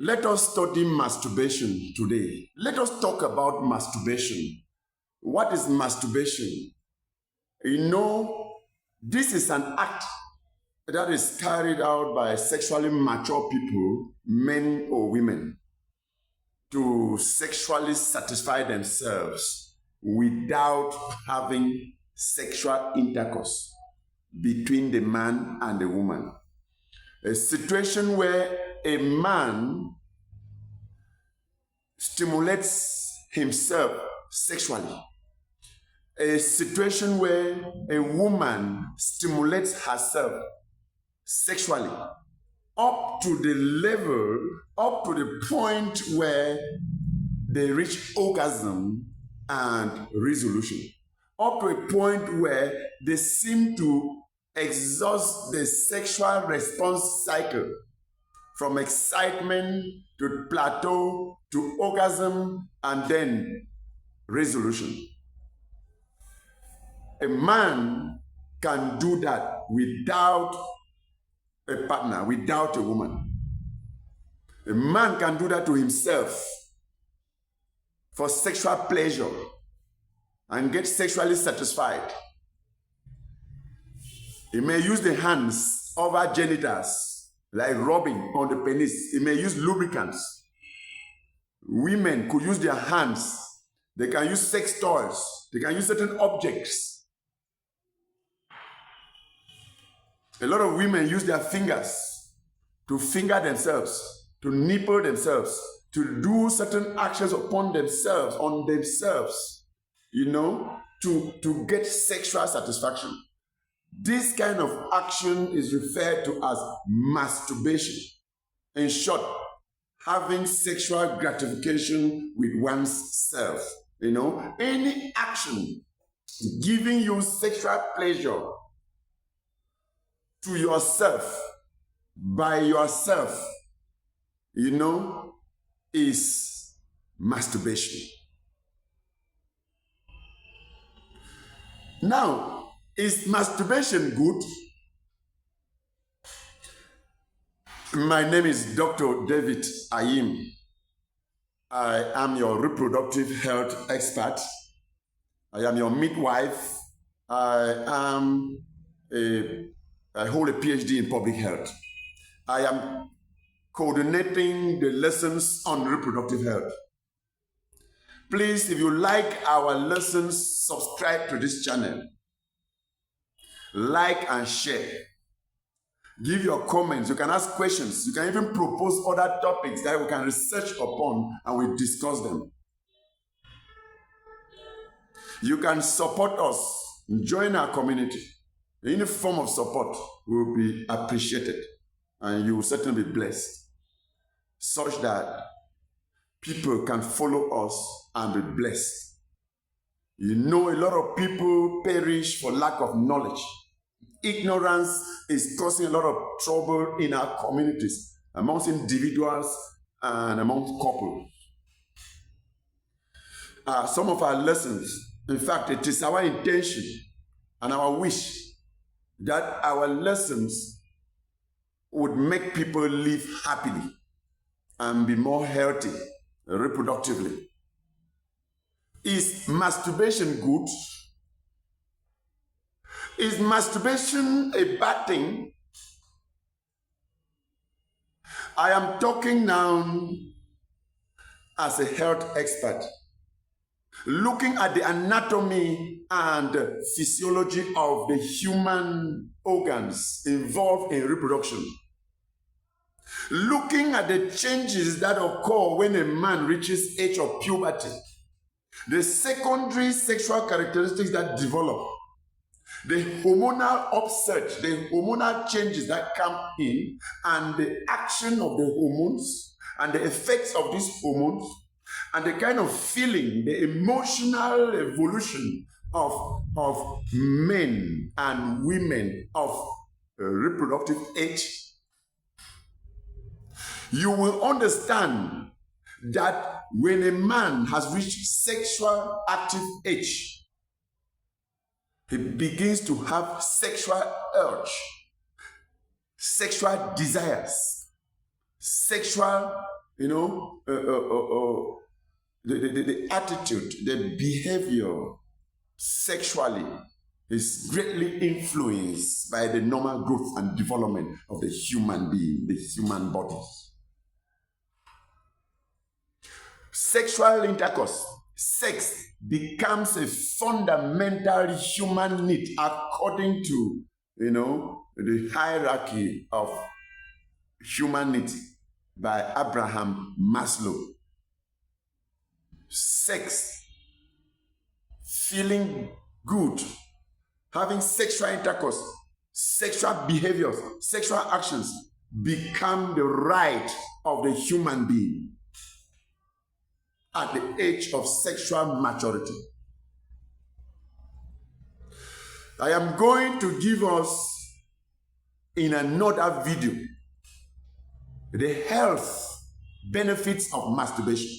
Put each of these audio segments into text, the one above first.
Let us study masturbation today. Let us talk about masturbation. What is masturbation? This is an act that is carried out by sexually mature people, men or women, to sexually satisfy themselves without having sexual intercourse between the man and the woman. A situation where a man stimulates himself sexually. A situation where a woman stimulates herself sexually up to the point where they reach orgasm and resolution, up to a point where they seem to exhaust the sexual response cycle from excitement to plateau to orgasm and then resolution. A man can do that without a partner, without a woman. A man can do that to himself for sexual pleasure and get sexually satisfied. He may use the hands over genitals, like rubbing on the penis. He may use lubricants. Women could use their hands. They can use sex toys. They can use certain objects. A lot of women use their fingers to finger themselves, to nipple themselves, to do certain actions upon themselves, on themselves, to get sexual satisfaction. This kind of action is referred to as masturbation. In short, having sexual gratification with one's self. Any action giving you sexual pleasure to yourself, by yourself, is masturbation. Now, is masturbation good? My name is Dr. David Ayim. I am your reproductive health expert. I am your midwife. I hold a PhD in public health. I am coordinating the lessons on reproductive health. Please, if you like our lessons, subscribe to this channel. Like and share. Give your comments. You can ask questions. You can even propose other topics that we can research upon and we discuss them. You can support us. Join our community. Any form of support will be appreciated and you will certainly be blessed, such that people can follow us and be blessed. A lot of people perish for lack of knowledge. Ignorance is causing a lot of trouble in our communities, amongst individuals and amongst couples. Some of our lessons, in fact, it is our intention and our wish that our lessons would make people live happily and be more healthy reproductively. Is masturbation good? Is masturbation a bad thing? I am talking now as a health expert, looking at the anatomy and physiology of the human organs involved in reproduction. Looking at the changes that occur when a man reaches age of puberty. The secondary sexual characteristics that develop. The hormonal upsurge, the hormonal changes that come in, and the action of the hormones, and the effects of these hormones, and the kind of feeling, the emotional evolution of men and women of reproductive age. You will understand that when a man has reached sexual active age, he begins to have sexual urge, sexual desires, sexual the attitude, the behavior sexually is greatly influenced by the normal growth and development of the human being, the human body. Sexual intercourse, sex becomes a fundamental human need according to, the hierarchy of humanity by Abraham Maslow. Sex, feeling good, having sexual intercourse, sexual behaviors, sexual actions become the right of the human being at the age of sexual maturity. I am going to give us in another video the health benefits of masturbation.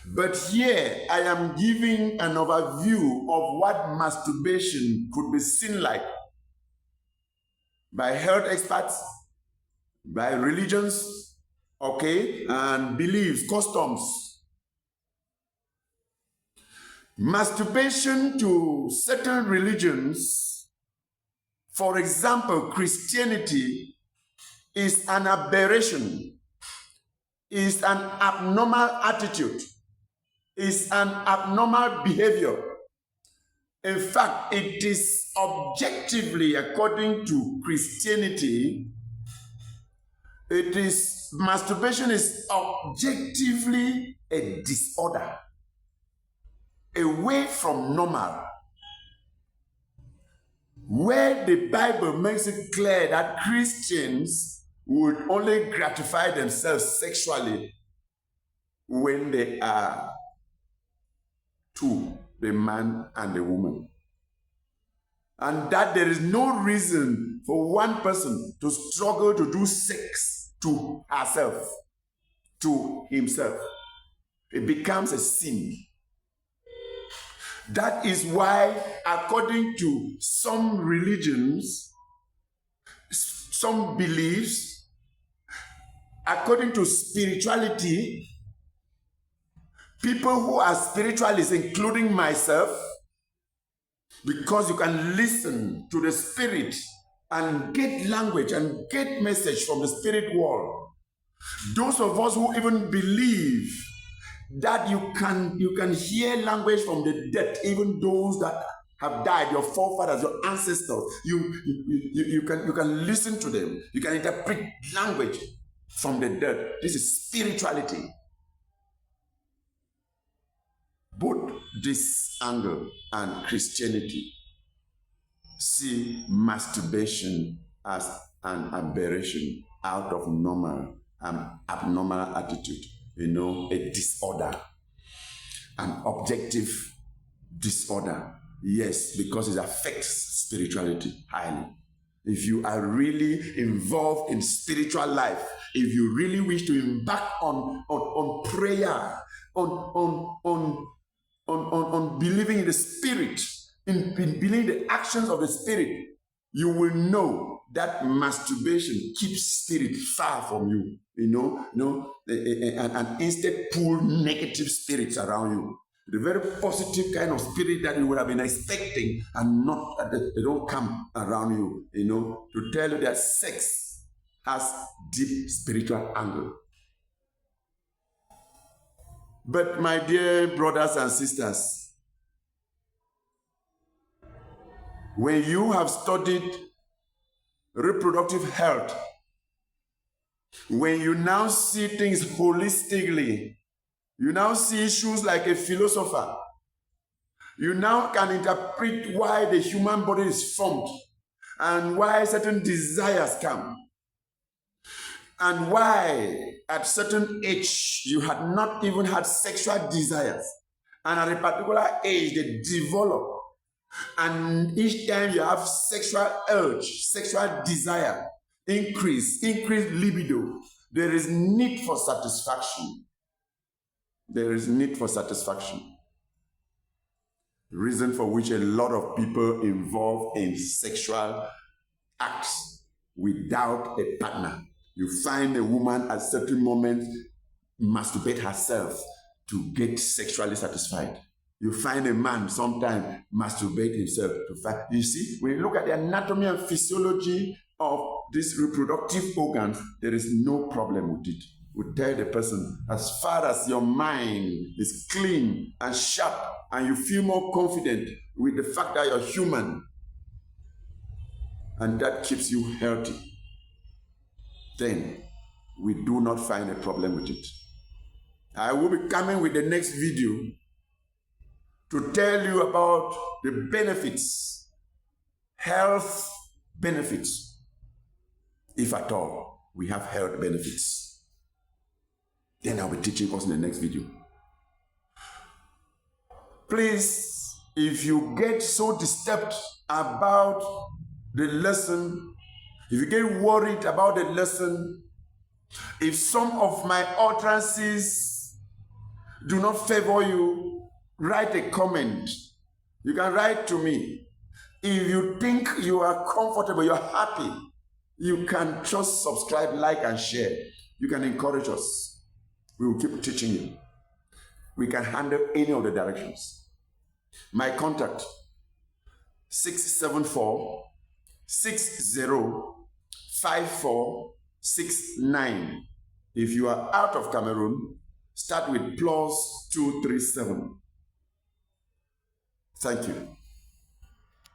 But here I am giving an overview of what masturbation could be seen like by health experts, by religions, and beliefs, customs. Masturbation to certain religions, for example, Christianity, is an aberration, is an abnormal attitude, is an abnormal behavior. In fact, it is objectively, according to Christianity, masturbation is objectively a disorder, away from normal, where the Bible makes it clear that Christians would only gratify themselves sexually when they are two, the man and the woman. And that there is no reason for one person to struggle to do sex to herself, to himself. It becomes a sin. That is why, according to some religions, some beliefs, according to spirituality, people who are spiritualists, including myself, because you can listen to the spirit and get language and get message from the spirit world. Those of us who even believe that you can hear language from the dead, even those that have died, your forefathers, your ancestors, you can listen to them. You can interpret language from the dead. This is spirituality. Both this angle and Christianity see masturbation as an aberration out of normal and abnormal attitude, a disorder, an objective disorder. Yes, because it affects spirituality highly. If you are really involved in spiritual life, if you really wish to embark on prayer, on believing in the Spirit, in believing the actions of the Spirit, you will know that masturbation keeps spirit far from you, and instead pull negative spirits around you. The very positive kind of spirit that you would have been expecting and not, they don't come around you, to tell you that sex has deep spiritual angle. But my dear brothers and sisters, when you have studied reproductive health, when you now see things holistically, you now see issues like a philosopher, you now can interpret why the human body is formed and why certain desires come, and why at certain age you had not even had sexual desires, and at a particular age they develop, and each time you have sexual urge, sexual desire, increase libido, there is need for satisfaction. There is need for satisfaction. Reason for which a lot of people involved in sexual acts without a partner. You find a woman at certain moments masturbate herself to get sexually satisfied. You find a man sometimes masturbate himself to find. You see, when you look at the anatomy and physiology of these reproductive organs, there is no problem with it. We tell the person, as far as your mind is clean and sharp and you feel more confident with the fact that you're human and that keeps you healthy, then we do not find a problem with it. I will be coming with the next video to tell you about the benefits, health benefits, if at all we have health benefits. Then I'll be teaching us in the next video. Please, if you get so disturbed about the lesson, if you get worried about the lesson, if some of my utterances do not favor you, write a comment. You can write to me. If you think you are comfortable, you're happy, you can just subscribe, like, and share. You can encourage us. We will keep teaching you. We can handle any of the directions. My contact, 674-605469. If you are out of Cameroon, start with +237. Thank you.